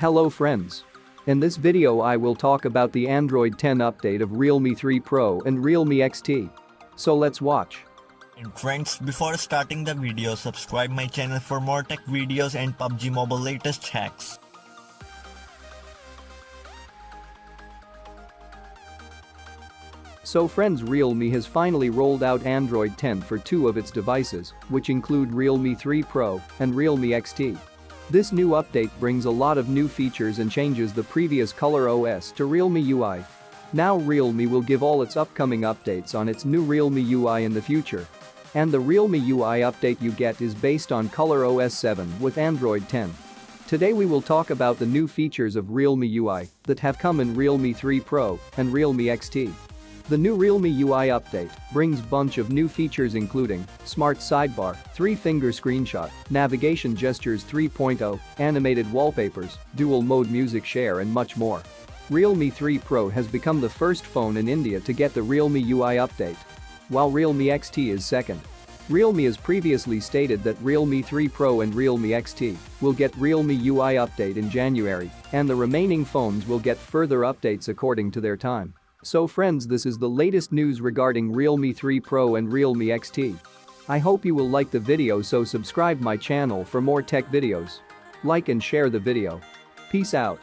Hello friends. In this video I will talk about the Android 10 update of RealMe 3 Pro and RealMe XT. So let's watch. And friends, before starting the video, subscribe my channel for more tech videos and PUBG Mobile latest hacks. So friends, RealMe has finally rolled out Android 10 for two of its devices, which include RealMe 3 Pro and RealMe XT. This new update brings a lot of new features and changes the previous ColorOS to RealMe UI. Now RealMe will give all its upcoming updates on its new RealMe UI in the future. And the RealMe UI update you get is based on ColorOS 7 with Android 10. Today we will talk about the new features of RealMe UI that have come in RealMe 3 Pro and RealMe XT. The new RealMe UI update brings bunch of new features including Smart Sidebar, 3-finger screenshot, navigation gestures 3.0, animated wallpapers, dual mode music share and much more. RealMe 3 Pro has become the first phone in India to get the RealMe UI update, while RealMe XT is second. RealMe has previously stated that RealMe 3 Pro and Realme XT will get Realme UI update in January, and the remaining phones will get further updates according to their time. So friends, this is the latest news regarding RealMe 3 Pro and Realme XT. I hope you will like the video, so subscribe my channel for more tech videos. Like and share the video. Peace out.